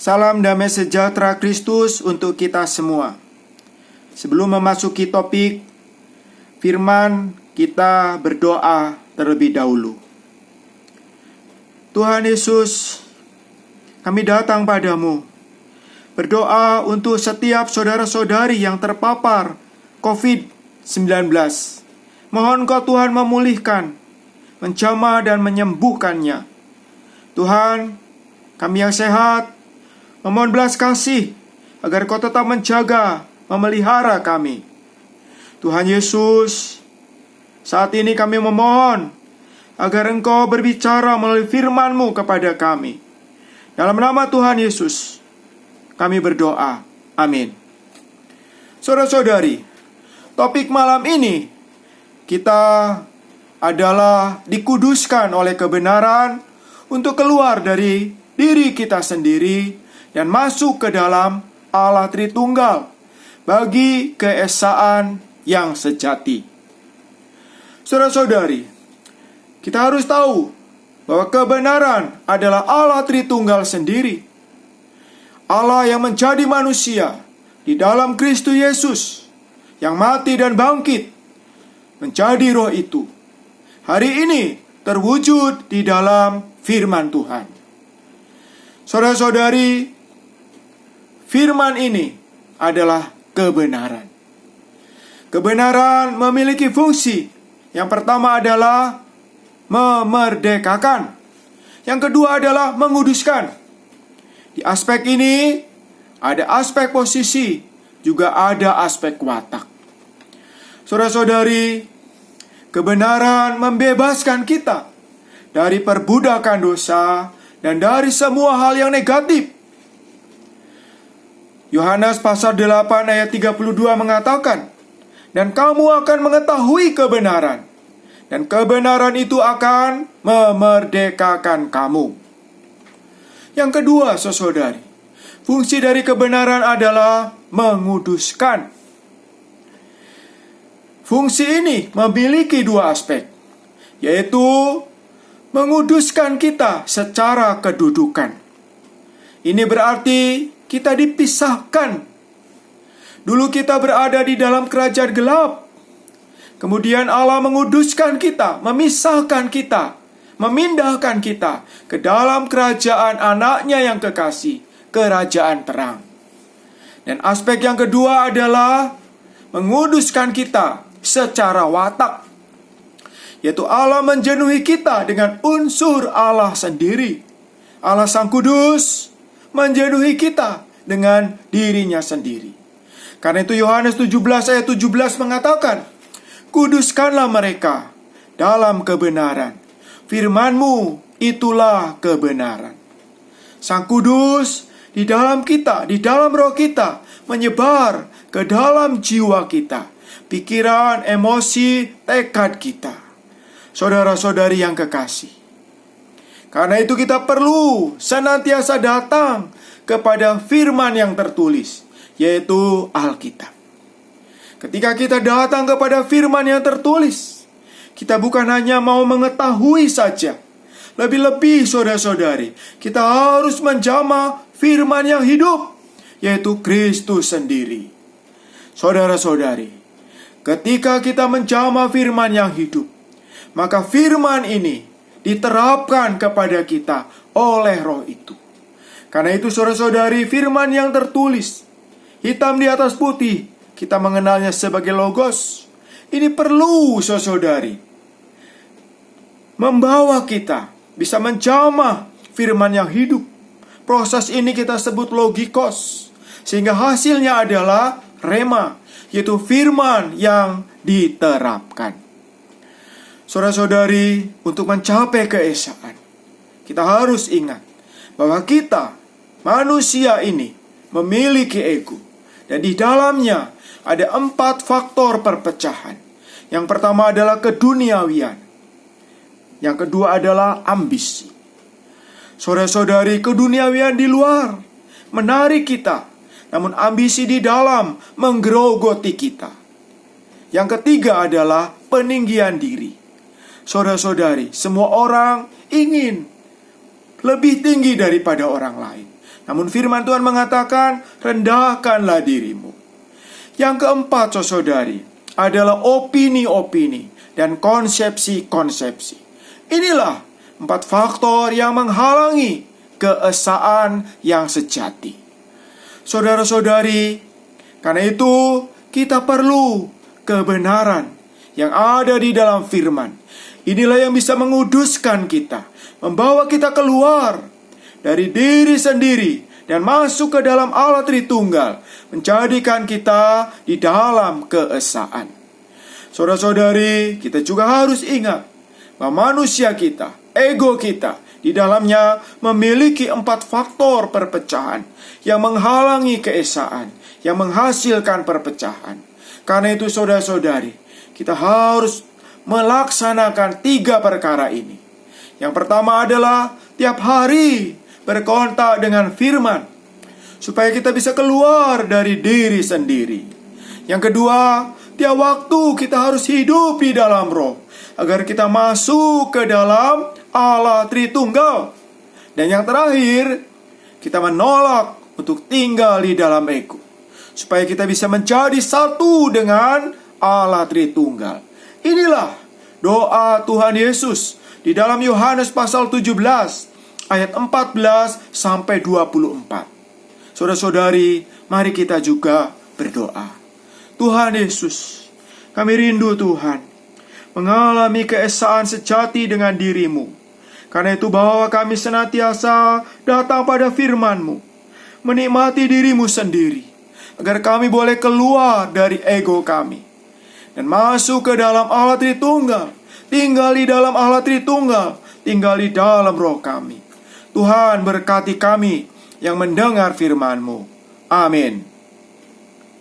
Salam damai sejahtera Kristus untuk kita semua. Sebelum memasuki topik firman, kita berdoa terlebih dahulu. Tuhan Yesus, kami datang padamu, berdoa untuk setiap saudara-saudari yang terpapar COVID-19. Mohon Kau Tuhan memulihkan, menjamah dan menyembuhkannya. Tuhan, kami yang sehat, memohon belas kasih agar Kau tetap menjaga, memelihara kami. Tuhan Yesus, saat ini kami memohon agar Engkau berbicara melalui firman-Mu kepada kami. Dalam nama Tuhan Yesus, kami berdoa. Amin. Saudara-saudari, topik malam ini kita adalah dikuduskan oleh kebenaran untuk keluar dari diri kita sendiri dan masuk ke dalam Allah Tritunggal bagi keesaan yang sejati. Saudara-saudari, kita harus tahu bahwa kebenaran adalah Allah Tritunggal sendiri. Allah yang menjadi manusia di dalam Kristus Yesus, yang mati dan bangkit menjadi roh itu, hari ini terwujud di dalam firman Tuhan. Saudara-saudari, firman ini adalah kebenaran. Kebenaran memiliki fungsi. Yang pertama adalah memerdekakan. Yang kedua adalah menguduskan. Di aspek ini ada aspek posisi, juga ada aspek watak. Saudara-saudari, kebenaran membebaskan kita dari perbudakan dosa dan dari semua hal yang negatif. Yohanes pasal 8 ayat 32 mengatakan, "Dan kamu akan mengetahui kebenaran, dan kebenaran itu akan memerdekakan kamu." Yang kedua, saudari, fungsi dari kebenaran adalah menguduskan. Fungsi ini memiliki dua aspek, yaitu menguduskan kita secara kedudukan. Ini berarti kita dipisahkan. Dulu kita berada di dalam kerajaan gelap. Kemudian Allah menguduskan kita, memisahkan kita, memindahkan kita ke dalam kerajaan anaknya yang kekasih, kerajaan terang. Dan aspek yang kedua adalah menguduskan kita secara watak, yaitu Allah menjenuhi kita dengan unsur Allah sendiri. Allah Sang Kudus menjenuhi kita dengan dirinya sendiri. Karena itu Yohanes 17 ayat 17 mengatakan, "Kuduskanlah mereka dalam kebenaran. Firman-Mu itulah kebenaran." Sang Kudus di dalam kita, di dalam roh kita, menyebar ke dalam jiwa kita, pikiran, emosi, tekad kita. Saudara-saudari yang kekasih, karena itu kita perlu senantiasa datang kepada firman yang tertulis, yaitu Alkitab. Ketika kita datang kepada firman yang tertulis, kita bukan hanya mau mengetahui saja. Lebih-lebih saudara-saudari, kita harus menjamah firman yang hidup, yaitu Kristus sendiri. Saudara-saudari, ketika kita menjamah firman yang hidup, maka firman ini diterapkan kepada kita oleh roh itu. Karena itu saudara-saudari, firman yang tertulis hitam di atas putih, kita mengenalnya sebagai logos. Ini perlu saudara-saudari membawa kita bisa menjamah firman yang hidup. Proses ini kita sebut logikos, sehingga hasilnya adalah rema, yaitu firman yang diterapkan. Saudara-saudari, untuk mencapai keesaan, kita harus ingat bahwa kita, manusia ini, memiliki ego. Dan di dalamnya ada 4 faktor perpecahan. Yang pertama adalah keduniawian. Yang kedua adalah ambisi. Saudara-saudari, keduniawian di luar menarik kita, namun ambisi di dalam menggerogoti kita. Yang ketiga adalah peninggian diri. Saudara-saudari, semua orang ingin lebih tinggi daripada orang lain. Namun firman Tuhan mengatakan, rendahkanlah dirimu. Yang keempat, saudari, adalah opini-opini dan konsepsi-konsepsi. Inilah 4 faktor yang menghalangi keesaan yang sejati. Saudara-saudari, karena itu kita perlu kebenaran yang ada di dalam firman. Inilah yang bisa menguduskan kita, membawa kita keluar dari diri sendiri dan masuk ke dalam Allah Tritunggal, menjadikan kita di dalam keesaan. Saudara-saudari, kita juga harus ingat bahwa manusia kita, ego kita, di dalamnya memiliki 4 faktor perpecahan yang menghalangi keesaan, yang menghasilkan perpecahan. Karena itu saudara-saudari, kita harus melaksanakan 3 perkara ini. Yang pertama adalah tiap hari berkontak dengan firman, supaya kita bisa keluar dari diri sendiri. Yang kedua, tiap waktu kita harus hidup di dalam roh, agar kita masuk ke dalam Allah Tritunggal. Dan yang terakhir, kita menolak untuk tinggal di dalam ego, supaya kita bisa menjadi satu dengan Allah Tritunggal. Inilah doa Tuhan Yesus di dalam Yohanes pasal 17 ayat 14 sampai 24. Saudara-saudari, mari kita juga berdoa. Tuhan Yesus, kami rindu Tuhan mengalami keesaan sejati dengan dirimu. Karena itu bawa kami senantiasa datang pada firman-Mu, menikmati dirimu sendiri, agar kami boleh keluar dari ego kami dan masuk ke dalam Allah Tritunggal, tinggal di dalam Allah Tritunggal, tinggal di dalam roh kami. Tuhan berkati kami yang mendengar firman-Mu. Amin.